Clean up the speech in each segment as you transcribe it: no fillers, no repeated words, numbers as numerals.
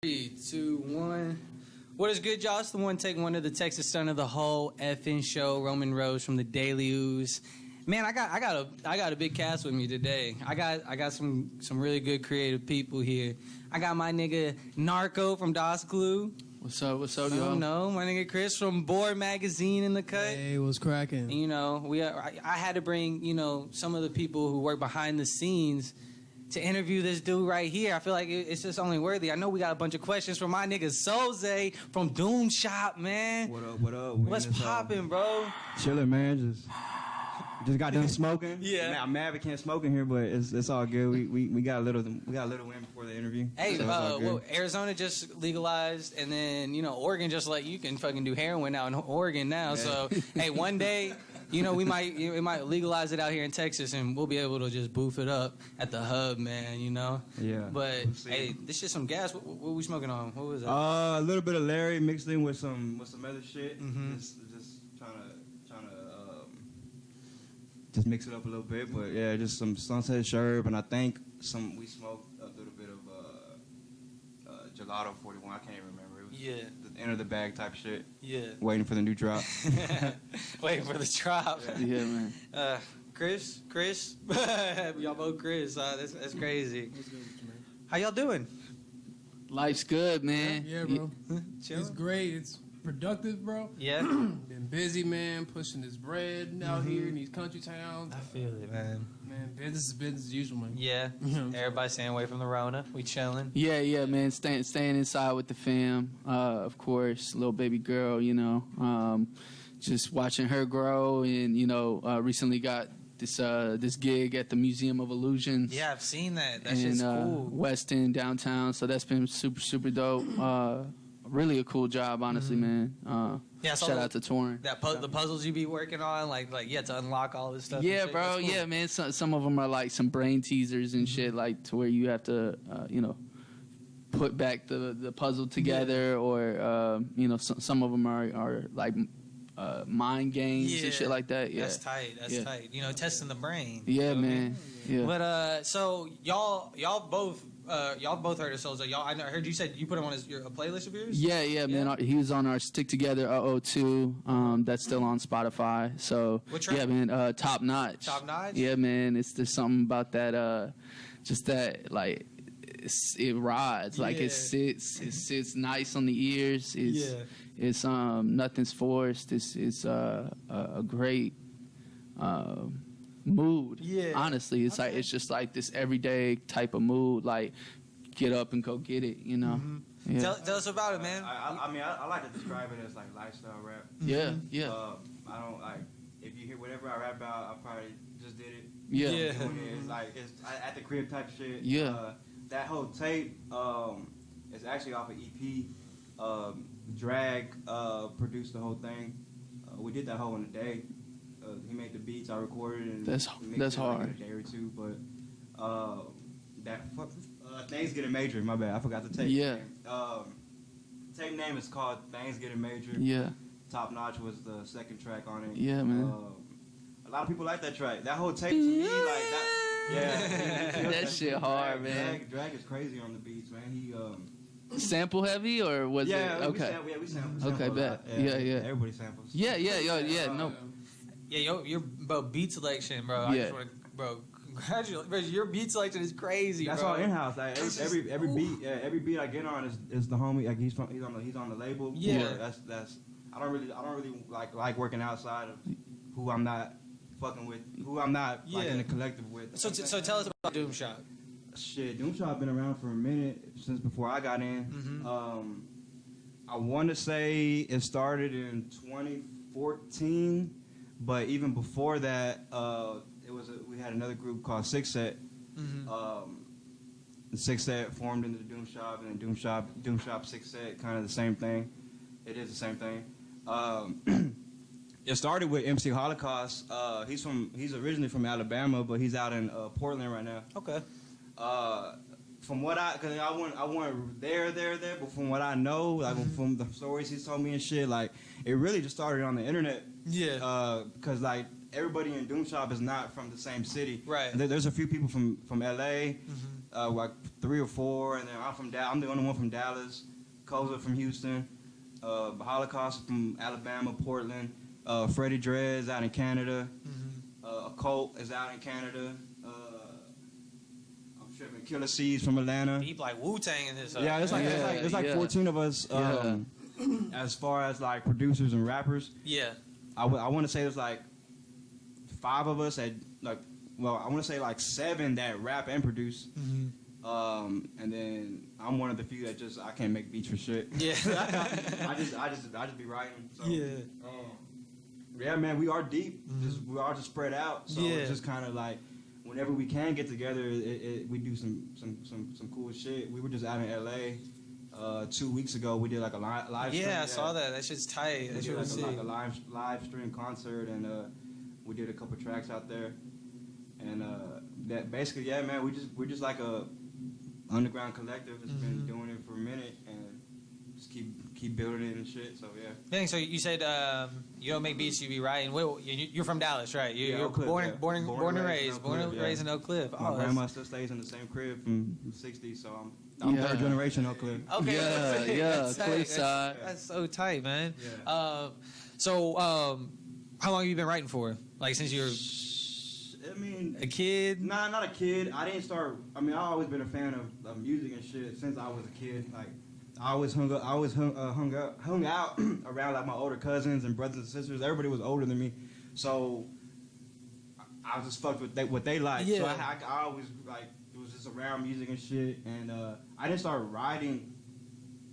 3, 2, 1. What is good, y'all? It's the one take one of the Texas son of the whole effing show, Roman Rose from the DailyOoze. Man, I got a big cast with me today. I got some really good creative people here. I got my nigga Narco from Das Glue. What's up, y'all? No, my nigga Chris from Board Magazine in the cut. Hey, what's cracking? You know, I had to bring, some of the people who work behind the scenes to interview this dude right here. I feel like it's just only worthy. I know we got a bunch of questions from my nigga Soulzay from Doomshop, man. What up? What's poppin', bro? Chilling, man. Just got done smoking. Yeah. I'm mad we can't smoke in here, but it's all good. We got a little win before the interview. Hey, well, Arizona just legalized, and then Oregon just you can fucking do heroin out in Oregon now. Yeah. So hey, one day we might legalize it out here in Texas, and we'll be able to just boof it up at the hub, man. Yeah. But hey, this shit some gas. What we smoking on? What was that? A little bit of Larry mixed in with some other shit. Mm-hmm. Just trying to just mix it up a little bit, but yeah, just some Sunset Sherb, and I think we smoked a little bit of Gelato 41. I can't even remember. It was the end of the bag type shit. Yeah. Waiting for the new drop. Waiting for the drop. Yeah, man. Chris, y'all both Chris. That's crazy. What's good with you, man? How y'all doing? Life's good, man. Yeah, bro. Chilling? It's great. It's productive, bro. Yeah. Been busy, man, pushing this bread out here in these country towns. I feel it, man. Man, business is business as usual, man. Yeah. Everybody staying away from the Rona. We chilling. Yeah, man. Staying inside with the fam. Of course, little baby girl. Just watching her grow, and recently got this gig at the Museum of Illusions. Yeah, I've seen that. That shit's cool. West End downtown. So that's been super dope. Really a cool job, honestly, man. Shout out to touring. The puzzles you be working on, you have to unlock all this stuff. Yeah, bro. Cool. Yeah, man. Some of them are like some brain teasers and shit, to where you have to, put back the puzzle together, or some of them are like mind games and shit like that. Yeah, that's tight. That's tight. Testing the brain. Yeah, man. Yeah. But so y'all both heard of Soulzay. I heard you said you put him on a playlist of yours. Yeah, man. He was on our Stick Together 002. That's still on Spotify. So what track? Yeah, man. Top Notch. Top Notch. Yeah, man. There's something about that. Just that it rides. It sits nice on the ears. It's nothing's forced. It's a great mood. Yeah. Honestly, it's it's just like this everyday type of mood. Get up and go get it. Mm-hmm. Yeah. Tell us about it, man. I like to describe it as lifestyle rap. Yeah. I don't if you hear whatever I rap about, I probably just did it. Yeah. It's at the crib type shit. Yeah. That whole tape is actually off of EP. Drag produced the whole thing. We did that whole in a day. He made the beats, I recorded, and that's hard. A day or two, but Things Getting Major. My bad, I forgot the tape. Yeah. Tape name is called Things Getting Major. Yeah. Top Notch was the second track on it. Yeah, man. A lot of people like that track. That whole tape to me, that. Yeah. That shit hard, man. Drag is crazy on the beats, man. He sample heavy, or was it okay? We sample. Okay, bet. Yeah. Everybody samples. Yeah. No. Yeah, your beat selection, bro. I just want to, bro. Congratulations, bro. Your beat selection is crazy. That's bro. all in house. Every beat I get on is the homie. He's on the label. Yeah. That's. I don't really like working outside of who I'm not fucking with, who I'm not in the collective with. So tell us about Doomshop. Shit, Doomshop been around for a minute, since before I got in. Mm-hmm. I want to say it started in 2014, but even before that, we had another group called Six Set. Mm-hmm. The Six Set formed into the Doomshop, and then Doomshop Six Set, kind of the same thing. It is the same thing. It started with MC Holocaust. He's originally from Alabama, but he's out in Portland right now. Okay. From what because I wasn't there, but from what I know, from the stories he's told me and shit, it really just started on the internet. Yeah. Because everybody in Doomshop is not from the same city. Right. There's a few people from LA. Mm-hmm. like 3 or 4, and then I'm the only one from Dallas. Koza from Houston. Holocaust from Alabama, Portland. Freddie Dreads out in Canada. Occult is out in Canada. I'm tripping. Killer Seeds from Atlanta. Deep like Wu-Tang in this. Yeah, it's like 14 of us. As far as like producers and rappers, I want to say there's like 5 of us that like. Well, I want to say like 7 that rap and produce. And then I'm one of the few that I can't make beats for shit. Yeah. I just be writing. So, yeah, man, we are deep. We are just spread out. So it's just kind of like whenever we can get together, we do some cool shit. We were just out in LA 2 weeks ago. We did like a live stream. Yeah, I saw that. That shit's tight. We did like a live stream concert, and we did a couple tracks out there. And that basically, yeah, man, we're just like a underground collective that's been doing it for a minute, and just keep building it and shit. So yeah. Dang, so you said you don't make beats, you be writing. You're from Dallas, right? You're Oak Cliff, born and raised in Oak Cliff. My grandma still stays in the same crib from the '60s, so I'm third generation Oak Cliff. Okay. Cliffside. That's so tight, man. Yeah. So how long have you been writing for? Like since you're a kid? Nah, not a kid. I didn't start. I mean, I've always been a fan of music and shit since I was a kid. Like, I always hung out around like my older cousins and brothers and sisters. Everybody was older than me, so I was just fucked with what they liked. Yeah. So I always like was just around music and shit. And I didn't start writing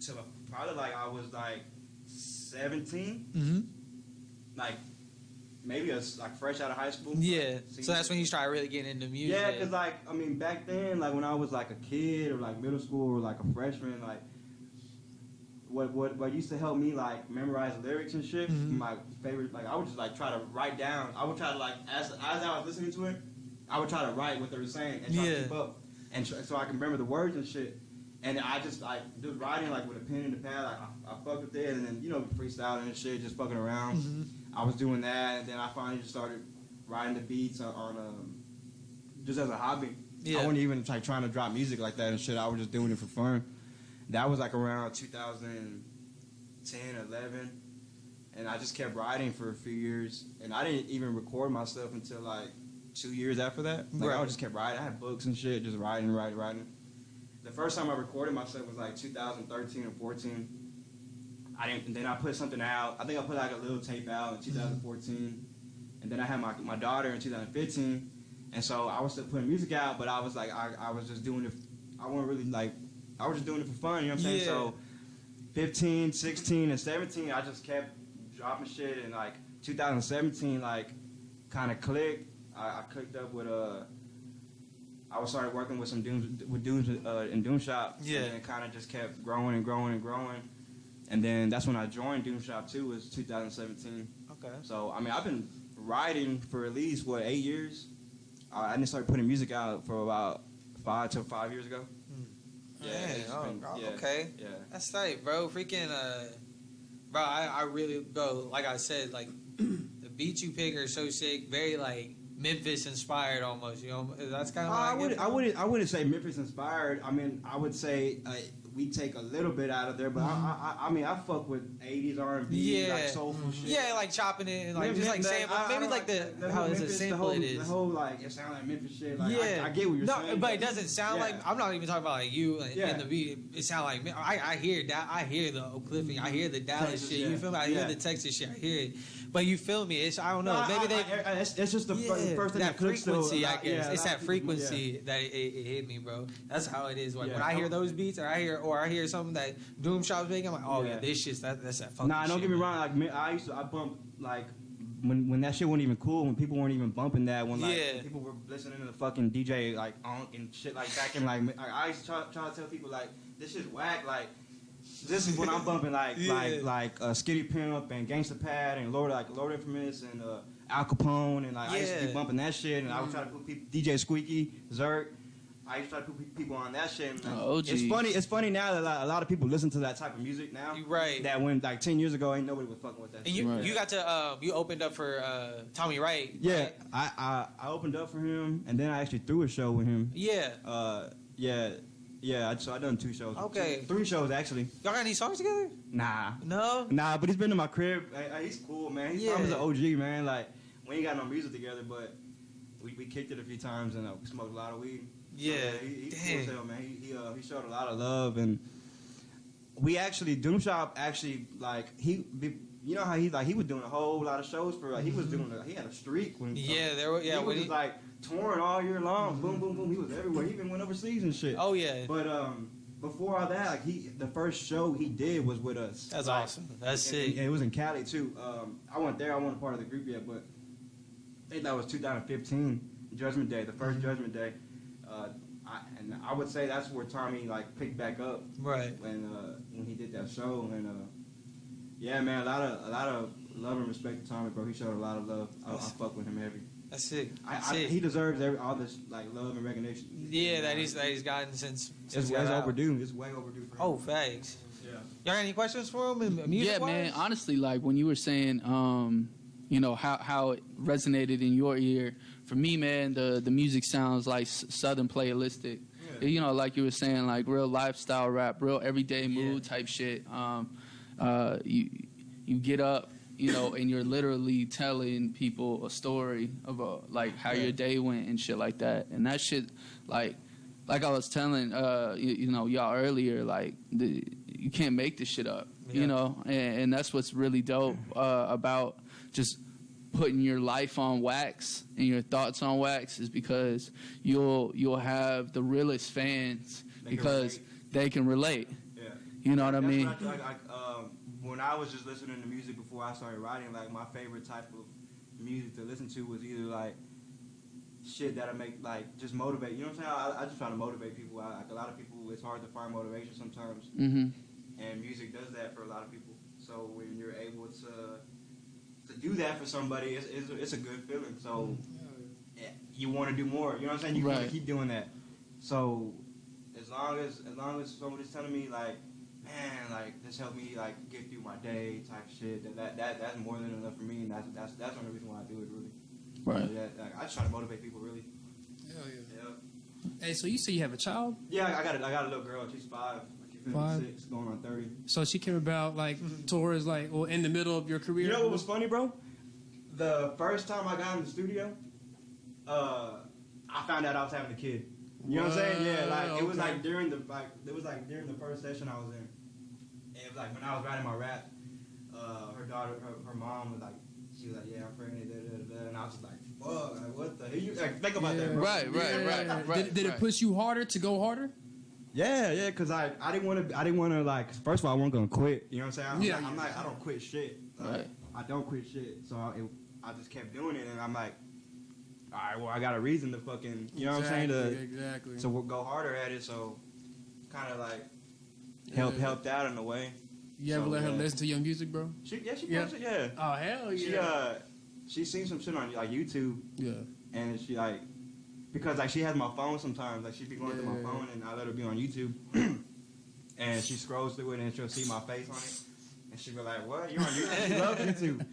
till probably like I was like 17. Like. Maybe like fresh out of high school. Yeah. So that's when you started really getting into music. Yeah, because like, I mean, back then, like when I was like a kid or like middle school or like a freshman, like what used to help me like memorize lyrics and shit, my favorite, like I would just like try to write down. I would try to like, as I was listening to it, I would try to write what they were saying and try to keep up. And so I can remember the words and shit. And I just like, just writing like with a pen and a pad, like I fucked with it and then, freestyling and shit, just fucking around. I was doing that, and then I finally just started writing the beats on just as a hobby. I wasn't even like trying to drop music like that and shit. I was just doing it for fun. That was like around 2010, 11, and I just kept writing for a few years. And I didn't even record myself until like 2 years after that. Like I just kept writing. I had books and shit, just writing. The first time I recorded myself was like 2013 or 14. And then I put something out. I think I put like a little tape out in 2014, and then I had my daughter in 2015, and so I was still putting music out, but I was like I was just doing it. I wasn't really like I was just doing it for fun. You know what I'm saying? So 15, 16, and 17, I just kept dropping shit, and like 2017, like kind of clicked. I clicked up with I started working with some Dooms in Doomshop, and it kind of just kept growing and growing and growing. And then that's when I joined Doomshop too, was 2017. Okay. So, I mean, I've been writing for at least, 8 years? I didn't start putting music out for about 5 years ago. Okay. Yeah. That's tight, bro. Freaking, bro, I really, bro, like I said, like, the beats you pick are so sick, very, like, Memphis inspired almost, that's kind of I wouldn't say Memphis inspired. I mean, I would say we take a little bit out of there, but I mean, I fuck with 80s R&B, like soulful shit. Yeah, like chopping it and like just like sample. Maybe like how is it sample it is. The whole like it sounds like Memphis shit. Like, I get what you're saying. But it doesn't sound like. I'm not even talking about like you and the beat. It sounds like I hear that. I hear the Oak Cliff. I hear the Dallas shit. You feel me? I hear the Texas shit. I hear it. But you feel me? I don't know. Maybe it's just the first thing that frequency. I guess it's that frequency frequency that it hit me, bro. That's how it is. Like when I hear those beats, or I hear something that Doomshop's making, I'm like, oh yeah, this shit's that's that fucking. Nah, don't get me wrong. Like I bump like when that shit wasn't even cool, when people weren't even bumping that, when like people were listening to the fucking DJ like and shit like back in like I used to try to tell people like this shit's whack like. This is when I'm bumping like Skitty Pimp and Gangsta Pad and Lord Infamous and Al Capone and like I used to be bumping that shit and I would try to put people, DJ Squeaky, Zerk. I used to try to put people on that shit. It's funny now that a lot of people listen to that type of music now. Right. That when like 10 years ago ain't nobody was fucking with that. And shit. You got to you opened up for Tommy Wright. Yeah, right? I opened up for him and then I actually threw a show with him. Yeah. Yeah. So I done 2 shows. Okay. 3 shows actually. Y'all got any songs together? Nah. No. But he's been to my crib. He's cool, man. He's an OG, man. Like, we ain't got no music together, but we kicked it a few times and we smoked a lot of weed. Yeah. So, he's cool as hell, man. He showed a lot of love, and we actually, Doomshop actually, like, you know how he was doing a whole lot of shows for, like, he had a streak when He was just, like, touring all year long. Boom, boom, boom. He was everywhere. He even went overseas and shit. Oh yeah. But before all that, like, the first show he did was with us. That's like, awesome. That's sick. And it was in Cali too. I wasn't there. I wasn't a part of the group yet, but I think that was 2015, Judgment Day, the first Judgment Day. And I would say that's where Tommy like picked back up. Right. When he did that show, and yeah, man, a lot of love and respect to Tommy, bro. He showed a lot of love. I fuck with him heavy. That's sick. He deserves all this like love and recognition. Yeah, that he's gotten since It's he got out. overdue. It's way overdue for him. Oh, facts. Yeah. Y'all got any questions for him? Yeah, man. Honestly, like when you were saying, you know how it resonated in your ear. For me, man, the music sounds like Southern playalistic. Yeah. You know, like you were saying, like real lifestyle rap, real everyday mood type shit. You get up, you know, and you're literally telling people a story about like how your day went and shit like that. And that shit, like I was telling you know y'all earlier, like you can't make this shit up, you know, and that's what's really dope about just putting your life on wax and your thoughts on wax is because you'll have the realest fans because they can relate. Yeah. You know what I mean? When I was just listening to music before I started writing, like my favorite type of music to listen to was either like shit that'll make like just motivate. You know what I'm saying? I just try to motivate people. Like a lot of people, it's hard to find motivation sometimes, and music does that for a lot of people. So when you're able to do that for somebody, it's a good feeling. So you want to do more. You know what I'm saying? You want to keep doing that. So as long as somebody's telling me like, man, like this helped me like get through my day type shit. That's more than enough for me, and that's the only reason why I do it really. Right. Like, I just try to motivate people really. Hell yeah. Hey, so you say you have a child? Yeah, I got a little girl. She's 5. She's 6, going on 30. So she came about like towards like or in the middle of your career. You know what was funny, bro? The first time I got in the studio, I found out I was having a kid. You know what I'm saying? Yeah, like it was like during the first session I was in. And it was like when I was writing my rap, her daughter, her mom was like, she was like, yeah, I'm pregnant, and I was just like, fuck, like what the hell? You like, think about that, bro. Right. Did it push you harder to go harder? Yeah, because I didn't want to like. First of all, I wasn't gonna quit. You know what I'm saying? I'm like, I don't quit shit. Like, I don't quit shit. So I just kept doing it, and I'm like, all right, well, I got a reason to fucking, you know what I'm saying? Exactly. So we'll go harder at it. So kind of like helped out in a way. You ever let her listen to your music, bro? She posts it, yeah. Oh hell yeah. She seen some shit on like YouTube. Yeah. And she like, because like she has my phone sometimes, like she be going through my phone, and I let her be on YouTube, and she scrolls through it and she'll see my face on it, and she be like, "What? You're on YouTube?" She loves YouTube,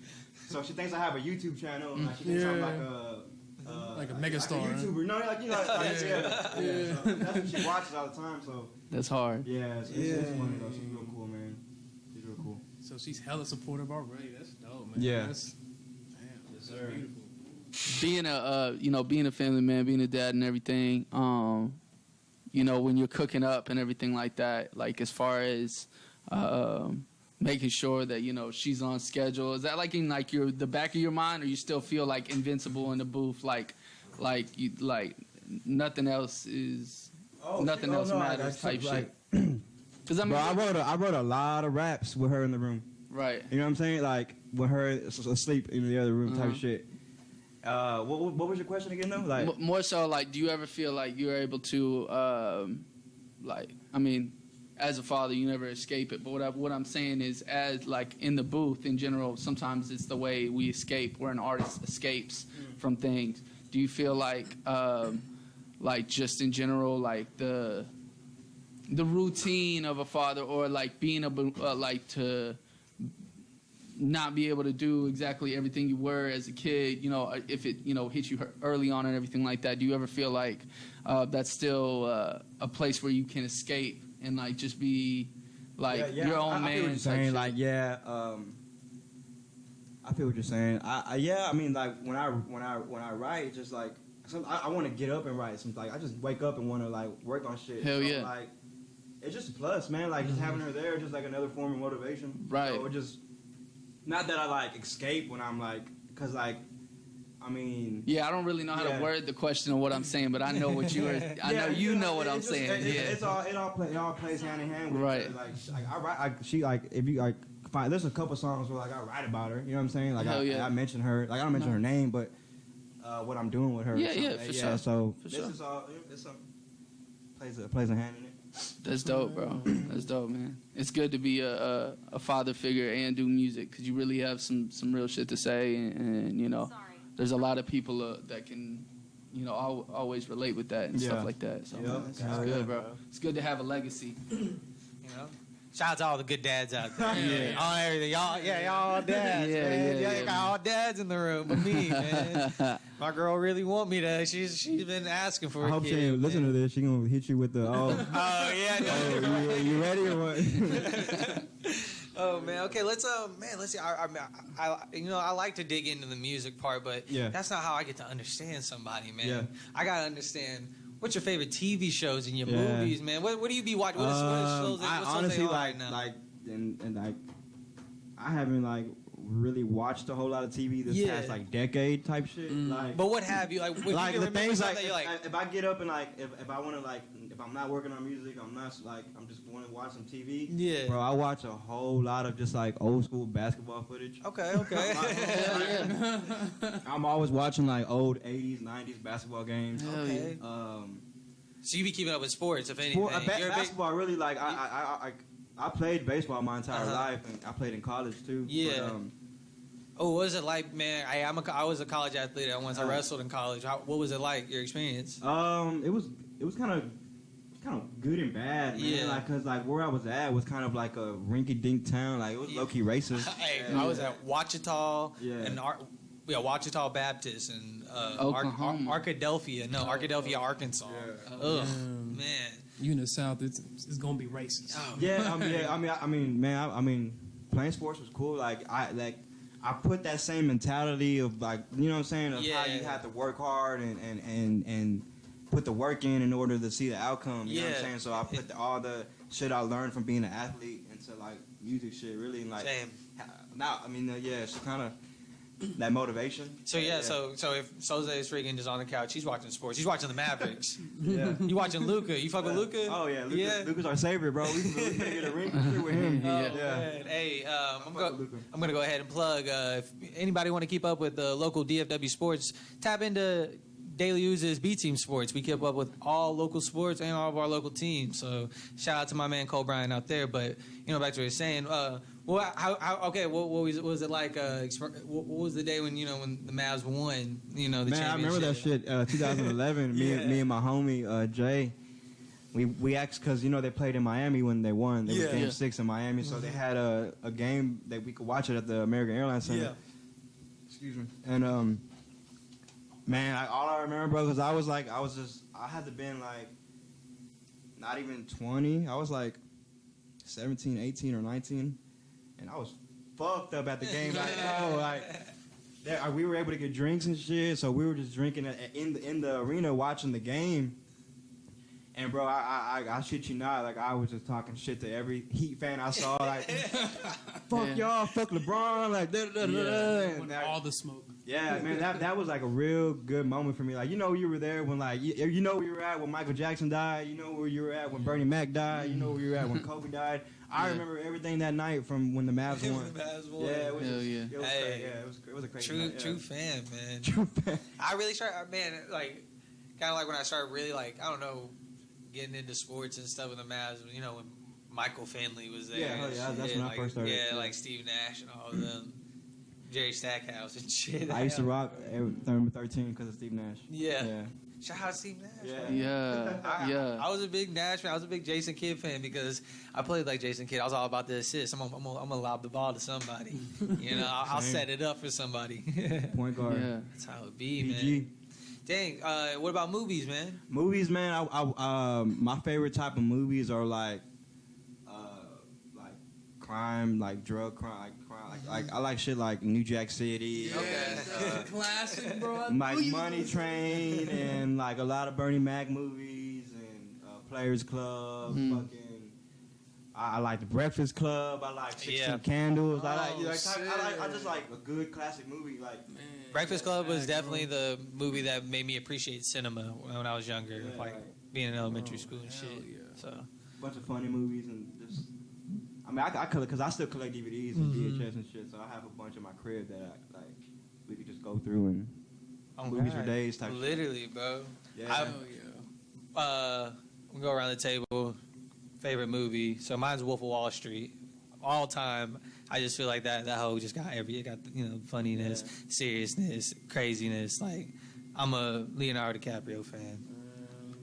so she thinks I have a YouTube channel. Like she thinks I'm like a megastar, like a YouTuber. No, like you know, yeah. So that's what she watches all the time. So that's hard. Yeah, it's funny though. She's real cool, man. She's real cool. So she's hella supportive already. That's dope, man. Yeah. That's beautiful. Being a family man, being a dad and everything, you know, when you're cooking up and everything like that, like as far as making sure that, you know, she's on schedule, is that like in like the back of your mind, or you still feel like invincible in the booth, like nothing else matters type shit? Because I mean, bro, I wrote a lot of raps with her in the room. Right. You know what I'm saying? Like with her asleep in the other room type shit. What was your question again though? Like more so, like, do you ever feel like you're able to, like, I mean, as a father, you never escape it. But what I'm saying is, as like in the booth in general, sometimes it's the way we escape, where an artist escapes from things. Do you feel like just in general, like the routine of a father, or like being able, like to not be able to do exactly everything you were as a kid, if it, hit you early on and everything like that, do you ever feel like that's still a place where you can escape and like just be like your own man? I feel what you're saying. Like, I feel what you're saying. I mean, like when I write, just like I want to get up and write. Some like I just wake up and want to like work on shit. Hell yeah. Like it's just a plus, man. Like just having her there, just like another form of motivation. Right. So it just not that I like escape when I'm like, cause like. I mean, I don't really know how to word the question of what I'm saying, but I know what you are. I know you know what I'm saying. It all plays hand in hand with right. each other. Like I write, she like if you like find there's a couple songs where like I write about her. You know what I'm saying? Like I mention her. Like I don't mention her name, but what I'm doing with her. For sure. So for this sure. is all plays a hand in it. That's dope, bro. That's dope, man. It's good to be a father figure and do music because you really have some real shit to say, and there's a lot of people that can, always relate with that and stuff like that. So man, it's good, bro. It's good to have a legacy. Shout out to all the good dads out there. On everything. Y'all all dads, man. Y'all got all dads in the room but me, man. My girl really want me to. She's been asking for a kid. I hope she ain't listen to this. She gonna hit you with the, you ready or what? Oh man, okay. Let's see. I like to dig into the music part, but that's not how I get to understand somebody, man. Yeah. I gotta understand. What's your favorite TV shows and your movies, man? What do you be watching? What is Soulzay? I honestly right now? I haven't like really watched a whole lot of TV this past like decade type shit. Like, but what have you like? Like you the things like, you like if I get up and like if I want to like if I'm not working on music, I'm just want to watch some TV. Yeah, bro, I watch a whole lot of just like old school basketball footage. Okay. I'm always watching like old 80s, 90s basketball games. Okay. So you be keeping up with sports, if anything. Basketball, really like I played baseball my entire life, and I played in college too. Yeah. But, what was it like, man? I was a college athlete. I wrestled in college. What was it like? Your experience? It was kind of good and bad, man. Yeah. Like, cause like where I was at was kind of like a rinky-dink town. Like it was low-key racist. I was at Ouachita and Ouachita Baptist and Oklahoma. Arkadelphia, Arkansas. Yeah. Ugh, man. You in the South, it's gonna be racist. Oh, I mean, playing sports was cool. Like I put that same mentality of like, you know what I'm saying, of how you have to work hard and put the work in order to see the outcome. You know what I'm saying? So I put all the shit I learned from being an athlete into like music shit, really. And, like same. Now, I mean, it's kind of that motivation. So so if Soulzay is freaking just on the couch, he's watching sports. He's watching the Mavericks. Yeah. You watching Luka? You fuck with Luka? Oh yeah, Luka's our savior, bro. We can get a ring with him. Man. Hey, I'm gonna go ahead and plug. If anybody want to keep up with the local DFW sports, tap into DailyOoze's B Team Sports. We keep up with all local sports and all of our local teams. So shout out to my man Cole Bryant out there. But back to what you're saying. What was it like? What was the day when when the Mavs won? The championship. I remember that shit. 2011. Me and my homie Jay. We asked because they played in Miami when they won. They were Game 6 in Miami, so they had a game that we could watch it at the American Airlines Center. Yeah. Excuse me. And man, all I remember, bro, because I had to been like not even 20. I was like 17, 18, or 19, and I was fucked up at the game. We were able to get drinks and shit, so we were just drinking in the arena watching the game. And bro, I shit you not, like I was just talking shit to every Heat fan I saw, like fuck y'all, fuck LeBron, like and all the smoke. Yeah, man, that was like a real good moment for me. Like you were there when like you know where you were at when Michael Jackson died, you know where you were at when Bernie Mac died, you know where you were at when Kobe died. I remember everything that night from when the Mavs won. Yeah, it was a crazy night. True fan, man. True fan. I really started, man, like kind of like when I started really like I don't know. Getting into sports and stuff with the Mavs, when Michael Finley was there. Yeah, that's when I first started. Yeah, like Steve Nash and all of them. Jerry Stackhouse and shit. I used to rock number 13 because of Steve Nash. Yeah. Shout out Steve Nash. Yeah. I was a big Nash fan. I was a big Jason Kidd fan because I played like Jason Kidd. I was all about the assist. I'm gonna lob the ball to somebody. You know, I'll set it up for somebody. Point guard. Yeah. That's how it be, PG. man. Dang. What about movies, man? Movies, man. My favorite type of movies are like crime, like drug crime, like I like shit like New Jack City. Yeah, that's a classic, bro. Like Money Train and like a lot of Bernie Mac movies and Players Club. Fucking, I like The Breakfast Club. I like 16 Candles. I just like a good classic movie. Like Breakfast Club was definitely the movie that made me appreciate cinema when I was younger, like being in elementary school and shit. Yeah. So a bunch of funny movies and just. I mean, I collect because I still collect DVDs and VHS and shit. So I have a bunch in my crib that we could just go through and movies for days type. Literally, bro. Yeah. Hell yeah. We'll go around the table. Favorite movie. So mine's Wolf of Wall Street. All time. I just feel like that whole just got it got funniness, seriousness, craziness. Like I'm a Leonardo DiCaprio fan.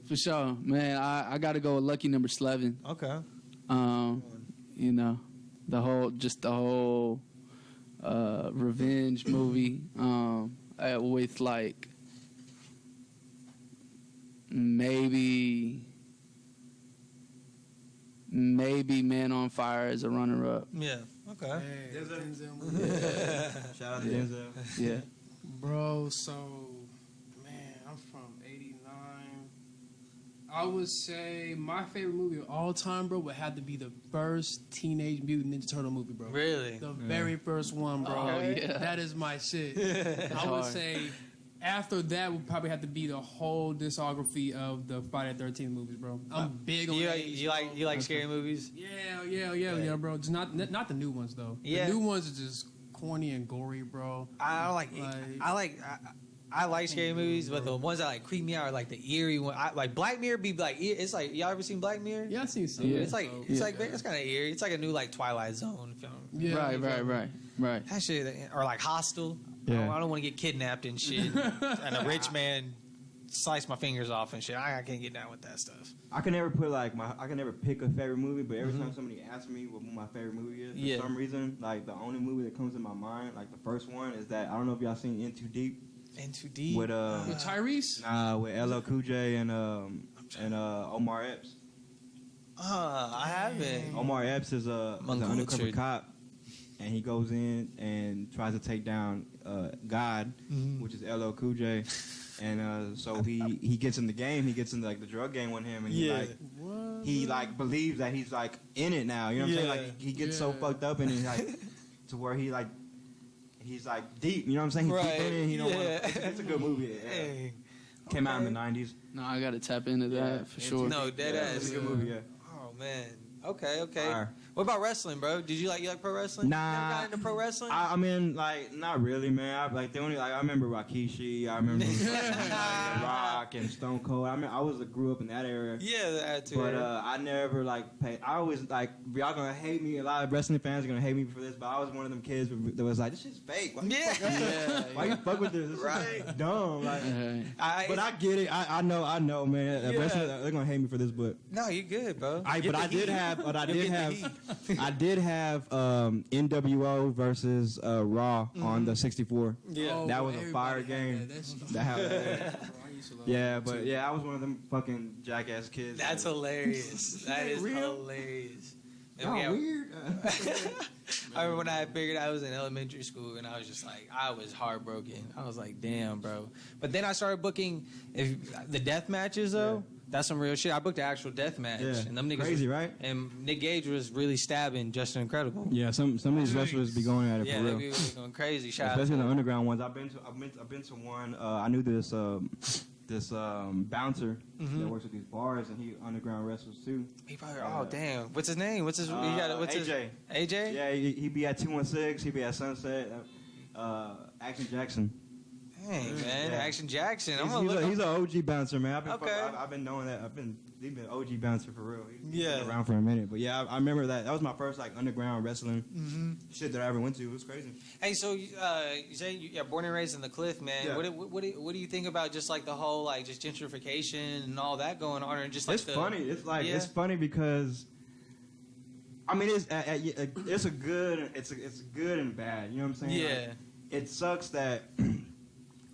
For sure, man. I got to go with Lucky Number 11. Okay. You know, the whole revenge movie with like maybe Man on Fire as a runner-up. Yeah. Okay. Hey, Denzel. Denzel. Shout out to Denzel. Yeah. Bro, so, man, I'm from 89. I would say my favorite movie of all time, bro, would have to be the first Teenage Mutant Ninja Turtle movie, bro. Really? The very first one, bro. Oh, yeah. That is my shit. I would say after that would probably have to be the whole discography of the Friday the 13th movies, bro. I'm big on You like scary movies? Yeah, bro. Just not the new ones though. Yeah. The new ones are just corny and gory, bro. I like scary movies, but the ones that like creep me out are like the eerie one. Like Black Mirror be like it's like y'all ever seen Black Mirror? Yeah, I seen some. Yeah. It's like it's kind of eerie. It's like a new like Twilight Zone film. Yeah, Right. That shit, or like Hostel. Yeah. I don't want to get kidnapped and shit, and a rich man slice my fingers off and shit. I can't get down with that stuff. I can never pick a favorite movie, but every time somebody asks me what my favorite movie is, for some reason, like the only movie that comes in my mind, like the first one is that I don't know if y'all seen In Too Deep. In Too Deep with Tyrese. With LL Cool J and Omar Epps. I haven't. Omar Epps is an undercover cop, and he goes in and tries to take down God, which is LL Cool J. And so he gets in the game. He gets in like the drug game with him, and he believes that he's like in it now. You know what I'm saying? Like he gets so fucked up, and he's like to where he's like deep. You know what I'm saying? He's deep in it. He don't want. It's a good movie. Yeah. Came out in the 90s. No, I got to tap into that for sure. No, dead ass. It's a good movie. Yeah. Oh man. Okay. Right. What about wrestling, bro? Did you like pro wrestling? Nah. You never got into pro wrestling? I mean, like, not really, man. I remember Rikishi. I remember The Rock and Stone Cold. I mean, grew up in that era. Yeah, that too. But I never paid. I always y'all gonna hate me. A lot of wrestling fans are gonna hate me for this, but I was one of them kids that was like, this shit's fake. Why you fuck with this? This is dumb. Like, but I get it. I know, man. Wrestling, they're gonna hate me for this, but no, you good, bro. I did have NWO versus Raw on the 64. Yeah, that was a fire game. Yeah, but I was one of them fucking jackass kids. That's hilarious. That is hilarious. Weird. I remember when I figured I was in elementary school and I was just like, I was heartbroken. I was like, damn, bro. But then I started booking the death matches, though. Yeah. That's some real shit. I booked an actual death match. Yeah. And them niggas crazy, right? And Nick Gage was really stabbing Justin Incredible. Yeah, some of these wrestlers be going at it for real. Yeah, they be going crazy. Especially the underground ones. I've been to one. I knew this bouncer that works at these bars, and he underground wrestles too. He probably, damn. What's his name? What's AJ. AJ? Yeah, he be at 216. He be at Sunset. Action Jackson. Dang, man, Yeah. Action Jackson. I'm He's, gonna look. he's an OG bouncer, man. Okay. I've been knowing that. He's been OG bouncer for real. He's Yeah. been around for a minute. But yeah, I remember that. That was my first like underground wrestling shit that I ever went to. It was crazy. Hey, so you say you're born and raised in the Cliff, man. Yeah. What do you think about just like the whole like just gentrification and all that going on, and just like It's funny. It's like Yeah. it's funny because I mean it's a good it's good and bad. You know what I'm saying? Yeah. Like, it sucks that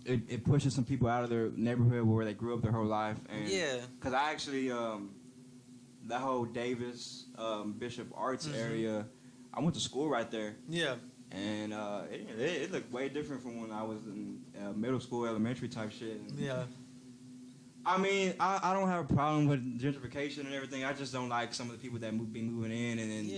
it pushes some people out of their neighborhood where they grew up their whole life. And Yeah. Because I actually that whole Davis Bishop Arts area, I went to school right there. Yeah. And it looked way different from when I was in middle school, elementary type shit. And, Yeah. I mean, I don't have a problem with gentrification and everything. I just don't like some of the people that be moving in and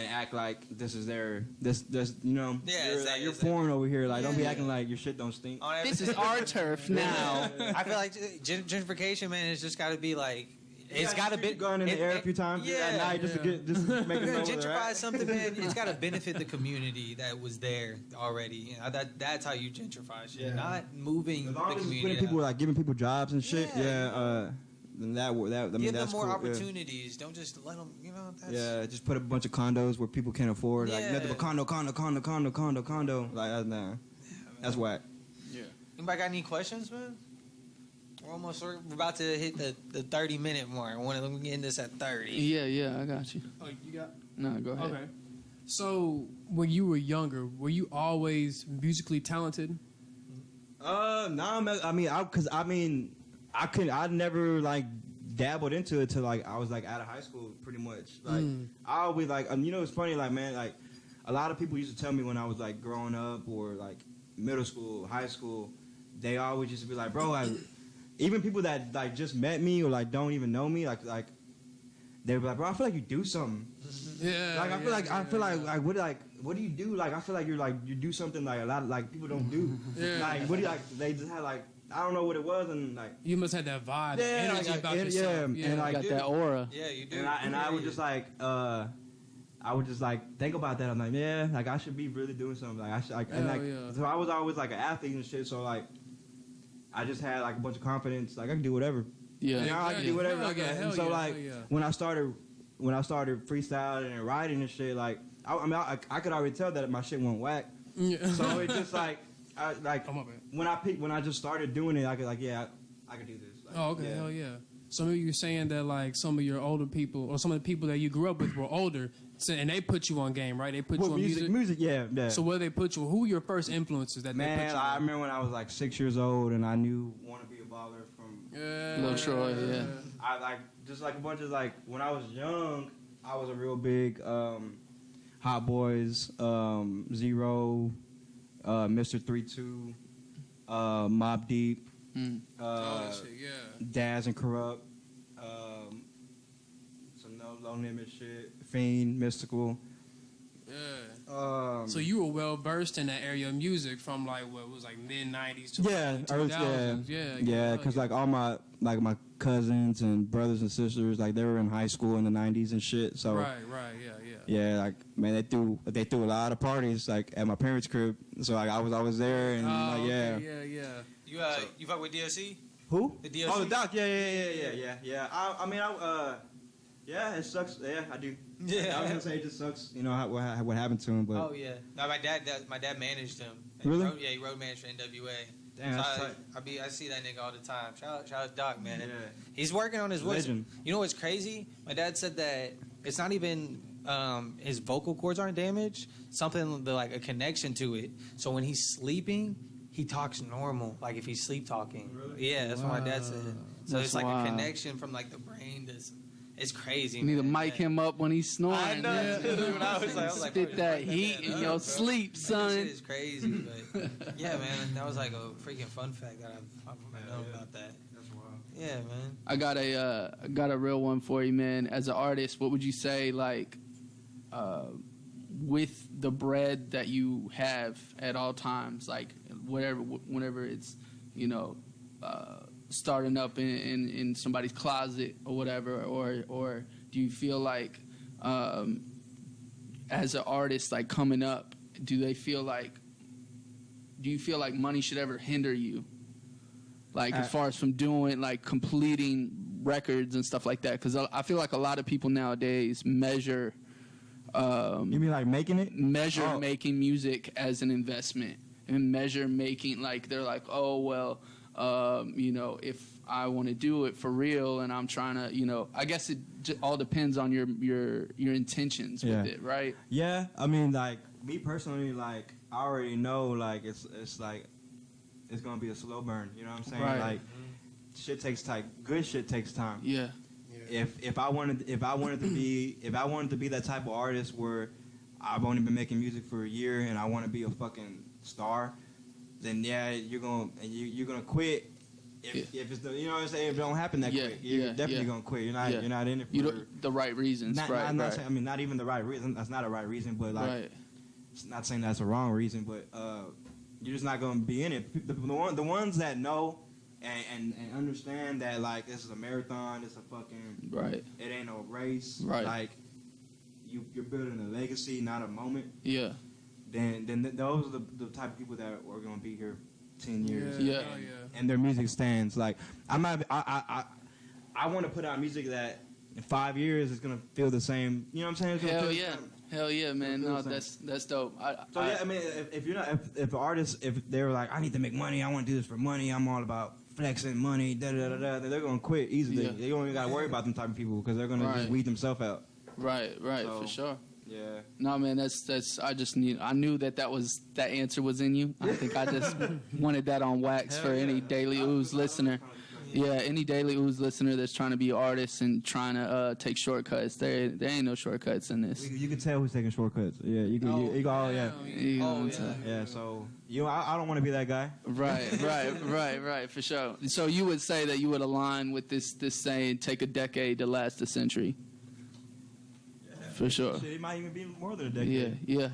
act like this is this you know. Yeah, you're, exactly, you're exactly. foreign over here. Like, don't be Yeah. acting like your shit don't stink. On This everything. is our turf now. I feel like gentrification, man, it's just got to be like it's got to be going in the air a few times at night just to make You're it know gonna where they're gentrify at. something, man. It's got to benefit the community that was there already. You know, that's how you gentrify shit, Yeah. not moving As the long as it's community. putting people like giving people jobs and shit. Yeah. Then that I mean Give them that's more cool, opportunities. Don't just let them. You know. That's, Yeah, just put a bunch of condos where people can't afford. Like Yeah. nothing but condo. Like nah, that's whack. Anybody got any questions, man? We're about to hit the 30-minute mark. I want to get in this at 30. Yeah, I got you. Oh, you got? No, go ahead. Okay. So when you were younger, were you always musically talented? Nah, man, I never like dabbled into it till like I was like out of high school, pretty much. Like I always like, you know, it's funny, like man, like a lot of people used to tell me when I was like growing up or like middle school, high school, they always used to be like, bro, like even people that like just met me or like don't even know me, like they were like, bro, I feel like you do something. Yeah. Like I feel like what do you do? Like I feel like you do something like a lot of like people don't do. Yeah. Like what do you like? They just had like I don't know what it was and like You must have that vibe, that Yeah, energy like, about and- yourself. yeah, and like- Got that aura. Yeah, you do. and I would just like I would just like think about that. I'm like yeah, like I should be really doing something. Like I should like and Hell like yeah. so I was always like an athlete and shit. So like I just had like a bunch of confidence. Like I can do whatever. Yeah. You know, I can do whatever. Hell Like, yeah, and hell so yeah, like hell yeah. when I started freestyling and writing and shit, like I could already tell that my shit went whack. Yeah. So it just like I like Oh, my bad. when I just started doing it, I could like I could do this. Like, Oh, okay, yeah. hell yeah. So maybe you're saying that like some of your older people or some of the people that you grew up with were older, and they put you on game, right? They put Well, you on music. music, yeah. So where they put you? Who were your first influences that they put Man, you I on? remember when I was like 6 years old and I knew "Wanna Be a Baller" from Lil Troy, yeah. I like just like a bunch of like when I was young, I was a real big Hot Boys, Zero, Mr. 32, Mobb Deep, Oh, that shit, yeah. Daz and Corrupt, some No Limit shit, Fiend, Mystical. Yeah. So you were well versed in that area of music from like what was like mid '90s to Yeah, early yeah, 2000s. yeah. Because like all my cousins and brothers and sisters, like they were in high school in the '90s and shit. So right, yeah. yeah, like man, they threw a lot of parties like at my parents' crib. So like I was there and like yeah. Okay, yeah. You fuck with DOC? Who? The DOC? Oh, the doc. Yeah. I mean, yeah, it sucks. Yeah, I do. Yeah. I was gonna say it just sucks. You know what happened to him, but Oh yeah. No, my dad managed him. Really? He road managed for NWA. damn, that's tight. I see that nigga all the time. Shout out Doc, man. Yeah. He's working on his voice. Legend. You know what's crazy? My dad said that it's not even his vocal cords aren't damaged. Something like a connection to it. So when he's sleeping, he talks normal. Like if he's sleep talking. Really? Yeah, that's what my dad said. So That's it's like wild. a connection from like the brain. It's crazy. You need to man. mic him up when he's snoring. I know. Yeah. When I was like, Spit that heat in your sleep, That shit son. is crazy, but yeah, man, that was like a freaking fun fact that I've known about that. That's wild. Yeah, man. I got a real one for you, man. As an artist, what would you say, like, with the bread that you have at all times, like whenever it's, you know, starting up in somebody's closet or whatever, or do you feel like, as an artist, like coming up, do they feel like do you feel like money should ever hinder you? Like as far as from doing, like completing records and stuff like that? Because I feel like a lot of people nowadays measure. You mean like making it? Making music as an investment, and measure making, like they're like, oh well, if I want to do it for real and I'm trying to, I guess it all depends on your intentions with it, right? Yeah, I mean, like me personally, like I already know, like it's like it's gonna be a slow burn. You know what I'm saying? Right. Like shit takes time. Good shit takes time. Yeah. If I wanted to be that type of artist where I've only been making music for a year and I want to be a fucking star, then yeah, you're gonna quit. If it's the, you know what I'm saying, if it don't happen that quick, you're definitely gonna quit. You're not in it for the right reasons. Not saying, I mean, not even the right reason. That's not a right reason, but like, it's not saying that's a wrong reason, but you're just not gonna be in it. The ones that know and understand that like this is a marathon, it's a fucking it ain't no race. Right. Like you're building a legacy, not a moment. Yeah. Then those are the type of people that are gonna be here 10 years. Yeah. And their music stands. Like I want to put out music that in 5 years is gonna feel the same. You know what I'm saying? Hell yeah, man. No, that's dope. I mean, if artists, if they were like, I need to make money, I want to do this for money, I'm all about flexing money, they're gonna quit easily. They don't even gotta worry about them type of people because they're gonna just weed themselves out. Right, so, for sure. Yeah. No, man, that's. I knew that answer was in you. I think I just wanted that on wax for any DailyOoze listener. Yeah, any DailyOoze listener that's trying to be artists and trying to take shortcuts. There ain't no shortcuts in this. You can tell who's taking shortcuts. Yeah, you can. Yeah. So I don't want to be that guy. Right. For sure. So you would say that you would align with this saying, "Take a decade to last a century." For sure. Shit, it might even be more than a decade. Yeah.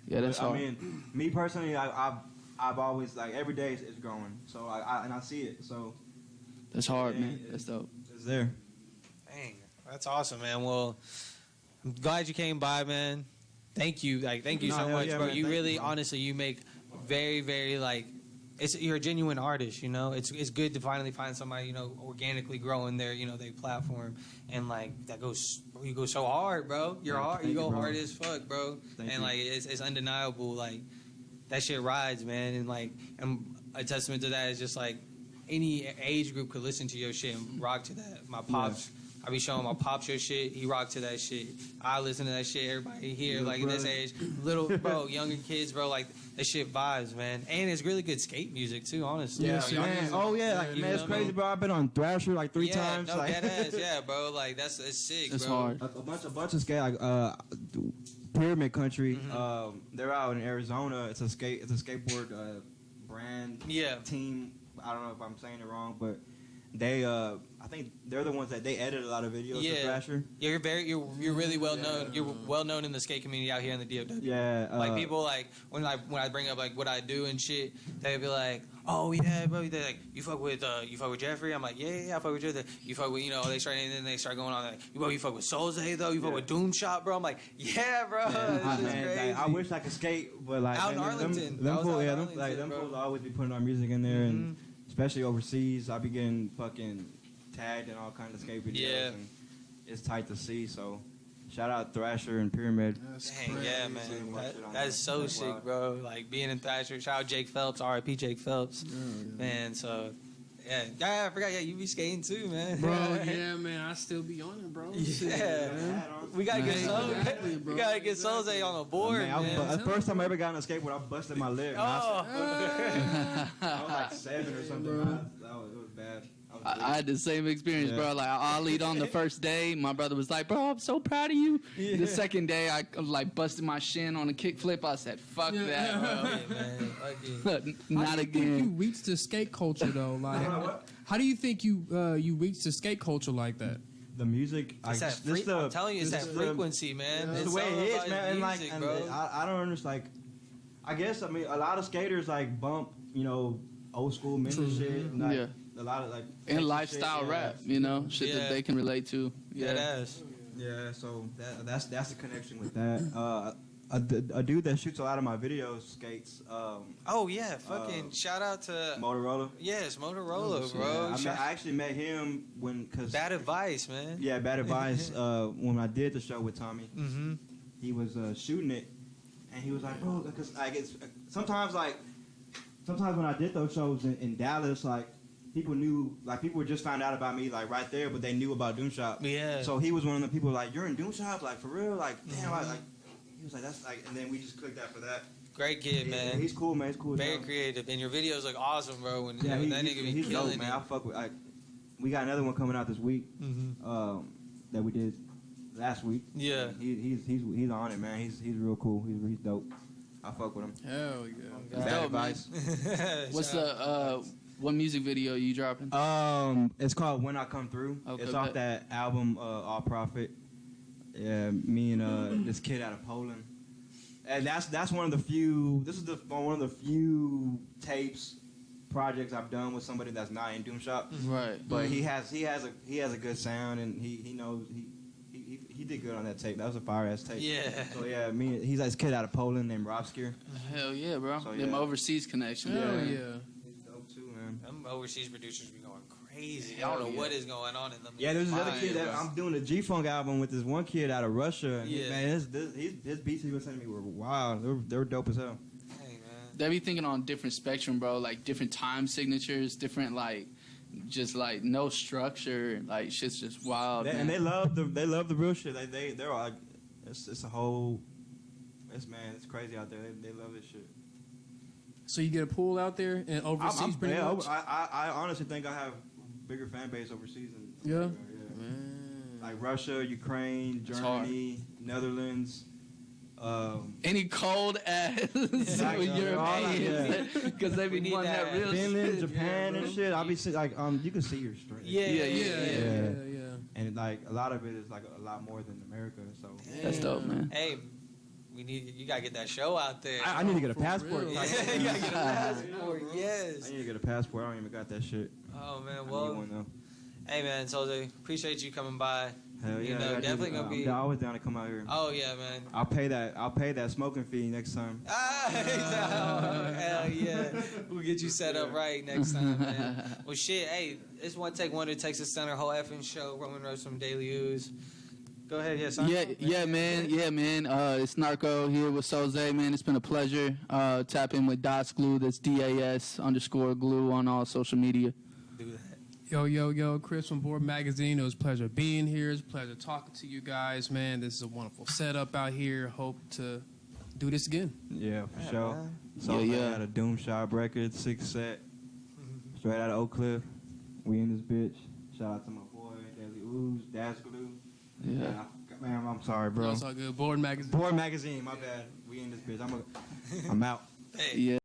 That's hard. I mean, me personally, I've always, like, every day is growing. So I see it. So that's hard, man. That's dope. It's there. Dang, that's awesome, man. Well, I'm glad you came by, man. Thank you so much, bro. Man, you really, honestly, you make very, very like. You're a genuine artist, you know. It's good to finally find somebody, you know, organically growing their platform, and like you go so hard, bro. You're hard. You go hard as fuck, bro. Like it's undeniable. Like that shit rides, man. And like, and a testament to that is just like any age group could listen to your shit and rock to that. My pops. I be showing my pops your shit. He rock to that shit. I listen to that shit. Everybody here, like in this age, younger kids, bro, like that shit vibes, man. And it's really good skate music too, honestly. Yeah, man. Oh yeah, like, man, it's crazy, bro. I've been on Thrasher like 3 times. No, like, dead ass, bro. Like it's sick, it's bro. Hard. A bunch of skate, like Pyramid Country. They're out in Arizona. It's a skateboard brand team. I don't know if I'm saying it wrong, but they I think they're the ones that they edit a lot of videos for Thrasher. Yeah, you're really well known. You're well known in the skate community out here in the DFW. Yeah, like people like when I bring up like what I do and shit, they be like, oh yeah, bro. They're like, you fuck with Jeffrey? I'm like, yeah, I fuck with Jeffrey. You fuck with they start going on like, you fuck with Soulzay though? You fuck with Doomshop, bro? I'm like, yeah, bro. Like, I wish I could skate, but like out in Arlington, them fools always be putting our music in there and. Especially overseas, I be getting fucking tagged in all kinds of skate videos. And it's tight to see. So, shout out Thrasher and Pyramid. Dang, yeah, man. That is so sick, bro. Like being in Thrasher. Shout out Jake Phelps, R.I.P. Jake Phelps. Man, so yeah, I forgot. Yeah, you be skating too, man. Bro, yeah, man. I still be on it, bro. Yeah, we gotta get Soulzay. We gotta get Soulzay on the board, man. The first time I ever got on a skateboard, I busted my lip. I was like 7 or something. It was bad. I had the same experience, bro. Like I lead on the first day. My brother was like, "Bro, I'm so proud of you." Yeah. The second day, I like busted my shin on a kickflip. I said, "Fuck that, bro." Not again. You reached the skate culture though. Like, how do you think you reached the skate culture like that? The music, I'm telling you, it's that frequency, man. It's the way it is, man. Music, and like, I don't understand. Like, I guess, I mean, a lot of skaters like bump, old school mental shit. Like, a lot of like and lifestyle rap, shit that they can relate to. Yeah, it is. Yeah, so that's the connection with that. a dude that shoots a lot of my videos skates. Oh yeah, fucking shout out to Motorola. Yes, Motorola, bro. I actually met him cause Bad advice, man. Yeah, Bad Advice. When I did the show with Tommy, he was shooting it, and he was like, bro, because sometimes when I did those shows in Dallas, like people were just found out about me like right there, but they knew about Doomshop. Yeah. So he was one of the people like, you're in Doomshop, like for real, like damn, like he was like that's like, and then we just clicked after that. Great kid, man. He's cool, man. He's cool. Very creative, and your videos look awesome, bro. When Yeah, that nigga be he's killing dope, man. it. I fuck with. We got another one coming out this week. That we did last week. Yeah. He's on it, man. He's real cool. He's dope. I fuck with him. Hell yeah. Bad dope, Advice. What's the what music video you dropping? It's called When I Come Through. Okay, It's off that album All Profit. Yeah, me and this kid out of Poland. And that's one of the few. This is one of the few tapes projects I've done with somebody that's not in Doomshop. Right. But he has a good sound, and he knows he did good on that tape. That was a fire ass tape. Yeah. So yeah, he's like this kid out of Poland named Robskier. Hell yeah, bro. So, Them yeah. overseas connections. Hell man. yeah. He's dope too, man. Them overseas producers be going crazy. I Hell don't know yeah. what is going on in them. Yeah, there's another Fire, kid that bro. I'm doing a G-Funk album with this one kid out of Russia. And Yeah. man, his beats he was sending me were wild. They were dope as hell. Hey, man. They be thinking on different spectrum, bro. Like different time signatures, different like, just like no structure. Like shit's just wild. And they love the real shit. Like they're like it's a whole. It's crazy out there. They love this shit. So you get a pool out there and overseas pretty much? I honestly think I have bigger fan base overseas than Yeah? Man. Like Russia, Ukraine, Germany, Netherlands. Any cold ass Europeans, because they be We need wanting that that. real Finland, shit. Japan, and shit. I'll be like you can see your strength. Yeah. Yeah. And like a lot of it is like a lot more than America. So That's dope, man. Hey, you gotta get that show out there. I need to get a For passport. real. you gotta get a passport. Yes. I need to get a passport. I don't even got that shit. Oh man. I need Well, one though. hey man, Soulzay, appreciate you coming by. Hell yeah, You know, I gotta definitely do- gonna be. I'm always down to come out here. Oh yeah, man. I'll pay that smoking fee next time. Hell yeah. We'll get you set up right next time, man. Well, shit, hey, this One Take Wonder takes us down our whole effing show. Roman Rose from DailyOoze. Go ahead, yeah, son. Yeah, man. It's Narco here with Soulzay, man. It's been a pleasure. Tap in with Das Glue. That's DAS_glue on all social media. Do that. Yo, Chris from Board Magazine. It was a pleasure being here. It's a pleasure talking to you guys, man. This is a wonderful setup out here. Hope to do this again. Yeah, for sure. man. So Yeah. out of Doomshop Records, 6 set, straight out of Oak Cliff. We in this bitch. Shout out to my boy DailyOoze, Das Glue. Yeah. Man, I'm sorry, bro. That's all good. Board Magazine. Board Magazine, my bad. We in this bitch. I'm out. Hey. Yeah.